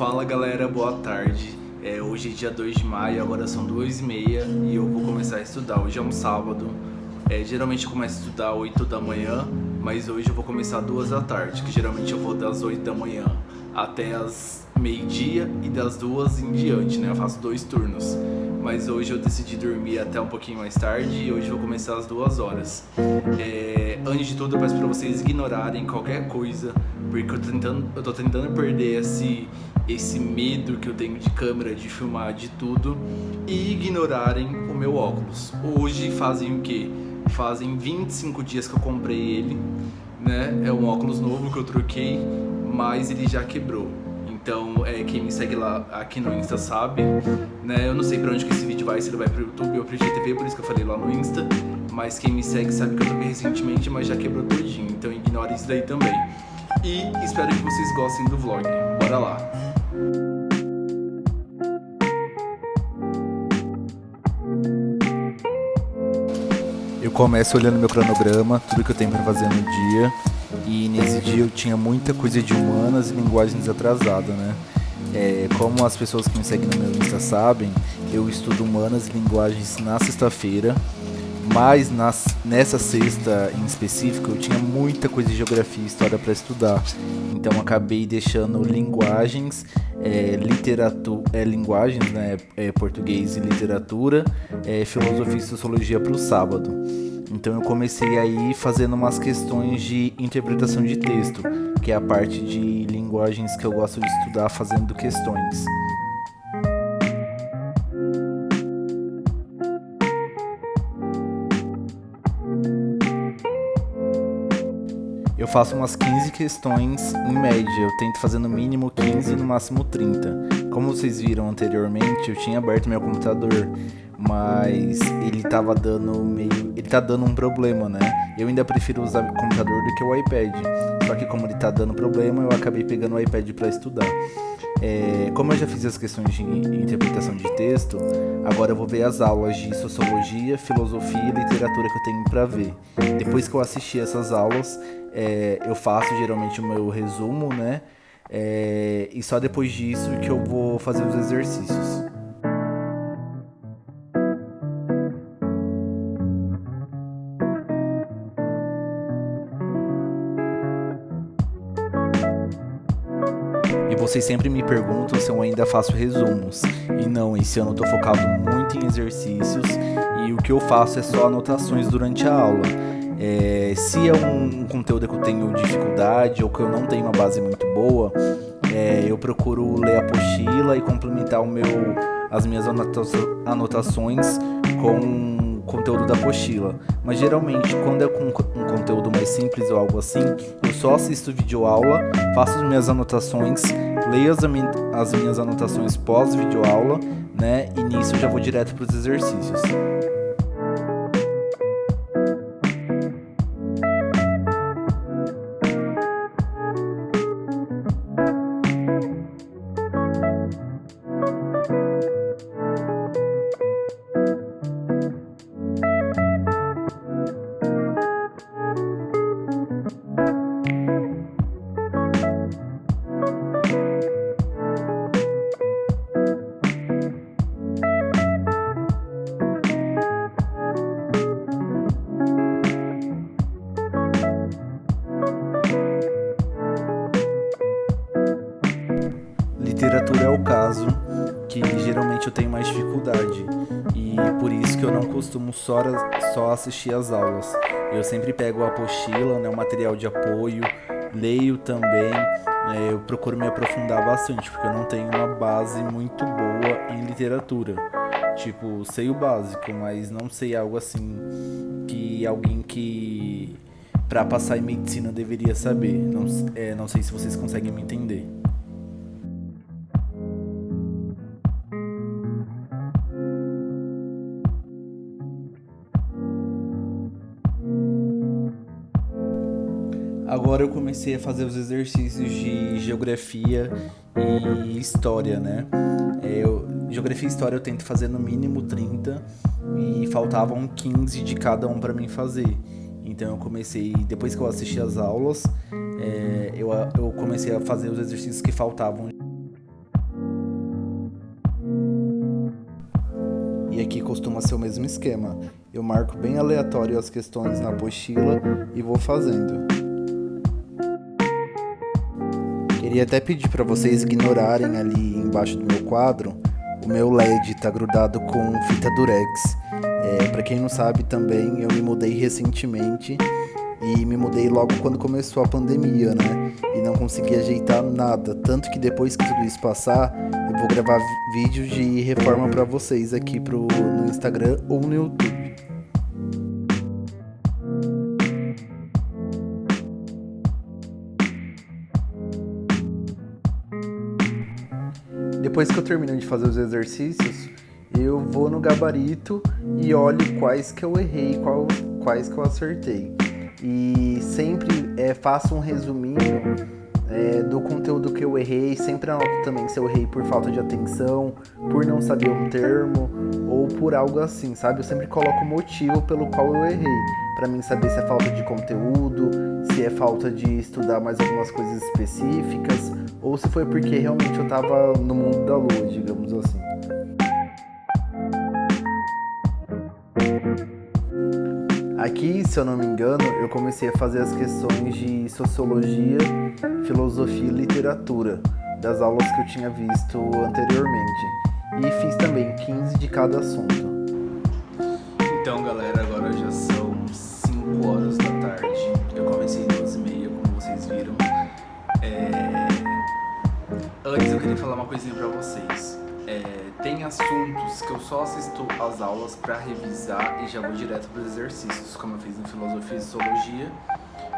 Fala galera, boa tarde. Hoje é dia 2 de maio, agora são 2h30 e eu vou começar a estudar. Hoje é um sábado. Geralmente eu começo a estudar às 8 da manhã, mas hoje eu vou começar às 2 da tarde, que geralmente eu vou das 8 da manhã até as meio-dia e das 2 em diante, né? Eu faço 2 turnos. Mas hoje eu decidi dormir até um pouquinho mais tarde e hoje eu vou começar às 2 horas. Antes de tudo, eu peço pra vocês ignorarem qualquer coisa, porque eu tô tentando perder esse medo que eu tenho de câmera, de filmar, de tudo, e ignorarem o meu óculos. Hoje fazem o quê? Fazem 25 dias que eu comprei ele, né? É um óculos novo que eu troquei, mas ele já quebrou. Então, quem me segue lá aqui no Insta sabe, né? Eu não sei pra onde que esse vídeo vai, se ele vai pro YouTube ou pro IGTV, por isso que eu falei lá no Insta. Mas quem me segue sabe que eu troquei recentemente, mas já quebrou todinho. Então ignore isso daí também. E espero que vocês gostem do vlog. Bora lá! Eu começo olhando meu cronograma, tudo que eu tenho pra fazer no dia. E nesse dia eu tinha muita coisa de humanas e linguagens atrasada, né? Como as pessoas que me seguem no meu Insta sabem, eu estudo humanas e linguagens na sexta-feira. Mas nessa sexta em específico eu tinha muita coisa de geografia e história para estudar. Então acabei deixando linguagens, linguagens, né, português e literatura, filosofia e sociologia para o sábado. Então eu comecei aí fazendo umas questões de interpretação de texto, que é a parte de linguagens que eu gosto de estudar fazendo questões. Eu faço umas 15 questões em média, eu tento fazer no mínimo 15 e no máximo 30. Como vocês viram anteriormente, eu tinha aberto meu computador, mas ele tá dando um problema, né? Eu ainda prefiro usar o computador do que o iPad, só que como ele tá dando problema, eu acabei pegando o iPad para estudar. Como eu já fiz as questões de interpretação de texto, agora eu vou ver as aulas de sociologia, filosofia e literatura que eu tenho para ver. Depois que eu assistir essas aulas, eu faço geralmente o meu resumo, né? E só depois disso que eu vou fazer os exercícios. E vocês sempre me perguntam se eu ainda faço resumos. E não, esse ano eu tô focado muito em exercícios e o que eu faço é só anotações durante a aula. Se é um conteúdo que eu tenho dificuldade ou que eu não tenho uma base muito boa, eu procuro ler a apostila e complementar as minhas anotações com o conteúdo da apostila. Mas geralmente, quando é com um conteúdo mais simples ou algo assim, eu só assisto videoaula, faço as minhas anotações, leio as minhas anotações pós-videoaula, né? E nisso eu já vou direto para os exercícios. Literatura é o caso que geralmente eu tenho mais dificuldade e por isso que eu não costumo só assistir às aulas. Eu sempre pego a apostila, né, o material de apoio, leio também, eu procuro me aprofundar bastante porque eu não tenho uma base muito boa em literatura. Tipo, sei o básico, mas não sei algo assim que alguém que para passar em medicina deveria saber. Não sei se vocês conseguem me entender. Agora eu comecei a fazer os exercícios de geografia e história, né? Geografia e história eu tento fazer no mínimo 30 e faltavam 15 de cada um para mim fazer. Então eu comecei, depois que eu assisti as aulas, eu comecei a fazer os exercícios que faltavam. E aqui costuma ser o mesmo esquema. Eu marco bem aleatório as questões na apostila e vou fazendo. Queria até pedir para vocês ignorarem ali embaixo do meu quadro. O meu LED tá grudado com fita durex. Para quem não sabe também, eu me mudei recentemente e me mudei logo quando começou a pandemia, né? E não consegui ajeitar nada. Tanto que depois que tudo isso passar, eu vou gravar vídeos de reforma para vocês aqui no Instagram ou no YouTube. Depois que eu termino de fazer os exercícios, eu vou no gabarito e olho quais que eu errei, quais que eu acertei. E sempre faço um resuminho do conteúdo que eu errei, sempre anoto também se eu errei por falta de atenção, por não saber um termo ou por algo assim, sabe? Eu sempre coloco o motivo pelo qual eu errei, para mim saber se é falta de conteúdo, se é falta de estudar mais algumas coisas específicas, ou se foi porque realmente eu tava no mundo da lua, digamos assim. Aqui, se eu não me engano, eu comecei a fazer as questões de sociologia, filosofia e literatura, das aulas que eu tinha visto anteriormente. E fiz também 15 de cada assunto. Então, galera, agora já são 5 horas da tarde. Eu comecei 12h30, como vocês viram. Antes eu queria falar uma coisinha pra vocês. Tem assuntos que eu só assisto as aulas pra revisar e já vou direto pros exercícios, como eu fiz em filosofia e sociologia.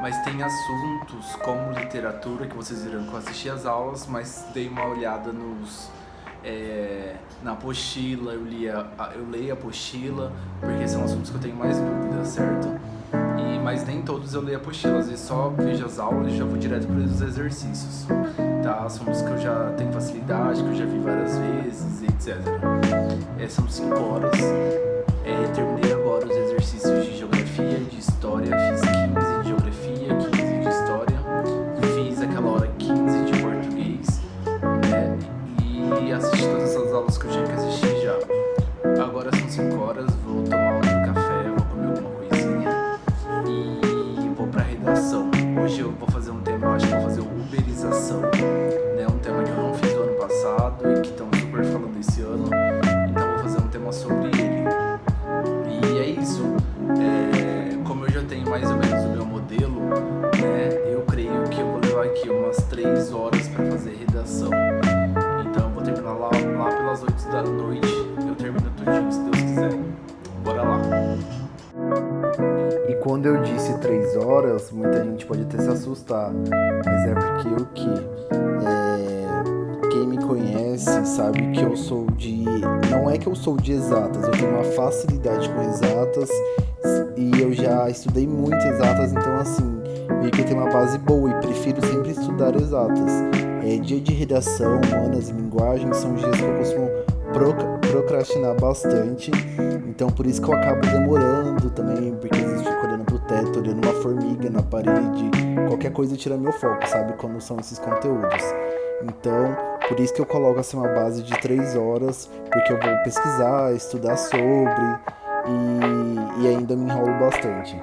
Mas tem assuntos como literatura, que vocês viram que eu assisti as aulas, mas dei uma olhada na apostila, eu leio a apostila, porque são assuntos que eu tenho mais dúvidas, certo? Mas nem todos eu leio a apostila, às vezes só vejo as aulas e já vou direto para os exercícios, tá? Assuntos que eu já tenho facilidade, que eu já vi várias vezes, etc. São 5 horas, terminei agora os exercícios de geografia, de história, fiz 15 de geografia, 15 de história, fiz aquela hora 15 de português, né? E assisti todas as aulas que eu tinha que assistir já. Agora são 5 horas, vou tomar outro café, vou comer alguma coisinha e vou pra redação. Hoje eu vou fazer um tema, eu acho que vou fazer uberização, né? Um tema que eu não fiz no ano passado e que estão super falando esse ano, então vou fazer um tema sobre ele. E é isso, como eu já tenho mais ou menos o meu modelo, né? Eu creio que eu vou levar aqui umas 3 horas pra fazer redação. Então eu vou terminar lá pelas 8 da noite, eu termino tudinho, se Deus quiser. Bora lá. E quando eu disse 3 horas, muita gente pode até se assustar, mas é porque quem me conhece sabe que eu sou não é que eu sou de exatas, eu tenho uma facilidade com exatas e eu já estudei muito exatas, então assim, meio que eu tenho uma base boa e prefiro sempre estudar exatas. Dia de redação, humanas e linguagem são dias que eu costumo procrastinar bastante, então por isso que eu acabo demorando também, porque às vezes eu fico olhando pro teto, olhando uma formiga na parede, qualquer coisa tira meu foco, sabe, quando são esses conteúdos. Então, por isso que eu coloco assim uma base de 3 horas, porque eu vou pesquisar, estudar sobre e ainda me enrolo bastante.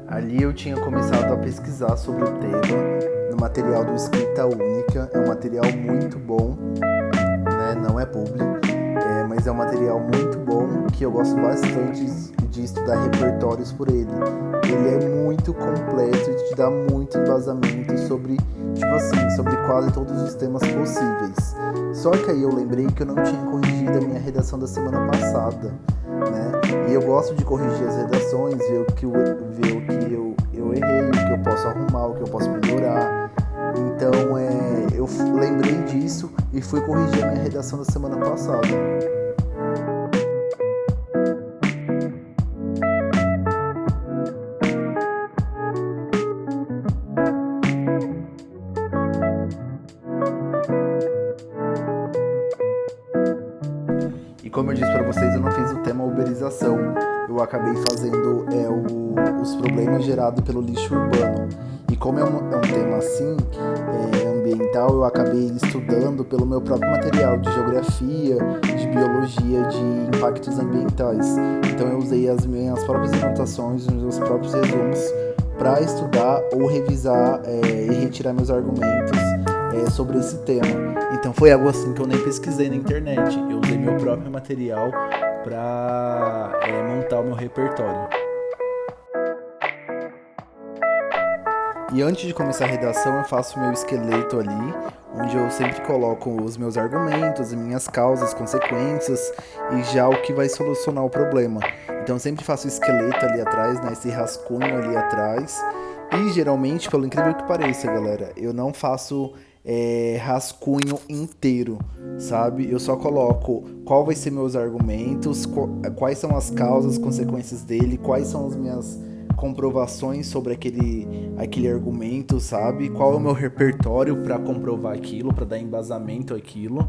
Ali eu tinha começado a pesquisar sobre o tema no material do Escrita Única. É um material muito bom, né? Não é publi, mas é um material muito bom que eu gosto bastante de estudar repertórios por ele. Ele é muito completo e te dá muito embasamento sobre quase todos os temas possíveis. Só que aí eu lembrei que eu não tinha corrigido a minha redação da semana passada, né? E eu gosto de corrigir as redações, ver o que eu errei, o que eu posso arrumar, o que eu posso melhorar. Então eu lembrei disso e fui corrigir a minha redação da semana passada. como eu disse para vocês, eu não fiz o tema uberização. Eu acabei fazendo os problemas gerados pelo lixo urbano. E como é um tema assim, ambiental, eu acabei estudando pelo meu próprio material de geografia, de biologia, de impactos ambientais. Então eu usei as minhas próprias anotações, os meus próprios resumos para estudar ou revisar e retirar meus argumentos sobre esse tema. Então foi algo assim que eu nem pesquisei na internet. Eu usei meu próprio material para montar o meu repertório. E antes de começar a redação, eu faço meu esqueleto ali, onde eu sempre coloco os meus argumentos, as minhas causas, consequências e já o que vai solucionar o problema. Então eu sempre faço o esqueleto ali atrás, né, esse rascunho ali atrás. E geralmente, pelo incrível que pareça, galera, eu não faço rascunho inteiro, sabe? Eu só coloco qual vai ser meus argumentos, quais são as causas, consequências dele, quais são as minhas comprovações sobre aquele argumento, sabe? Qual é o meu repertório para comprovar aquilo, para dar embasamento àquilo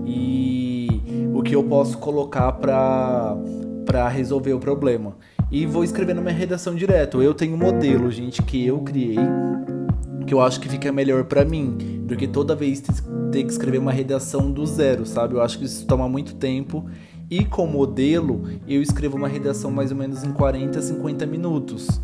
e o que eu posso colocar para resolver o problema. E vou escrever na minha redação direto. Eu tenho um modelo, gente, que eu criei, que eu acho que fica melhor para mim do que toda vez ter que escrever uma redação do zero, sabe? Eu acho que isso toma muito tempo. E com modelo, eu escrevo uma redação mais ou menos em 40, 50 minutos.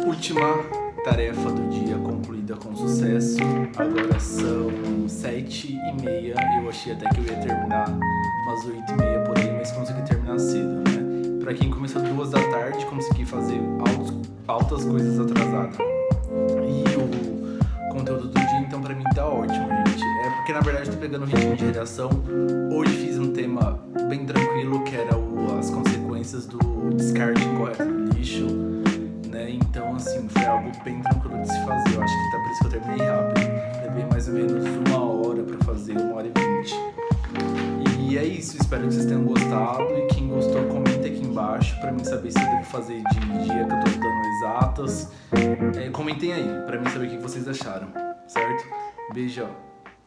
Última tarefa do dia concluída com sucesso. Agora são 7h30. Eu achei até que eu ia terminar umas 8h30 por aí, mas consegui terminar cedo, né? Pra quem começou 2 da tarde, consegui fazer altas coisas atrasadas. E o conteúdo do dia, então, pra mim tá ótimo, gente. É porque, na verdade, eu tô pegando o ritmo de redação. Hoje fiz um tema bem tranquilo, que era as consequências do descarte incorreto do lixo. Então, assim, foi algo bem tranquilo de se fazer. Eu acho que tá por isso que eu terminei rápido. Levei mais ou menos 1h pra fazer, 1h20. E é isso, espero que vocês tenham gostado. E quem gostou, comenta aqui embaixo pra mim saber se eu devo fazer de dia que eu tô estudando exatas. Comentem aí, pra mim saber o que vocês acharam, certo? Beijão!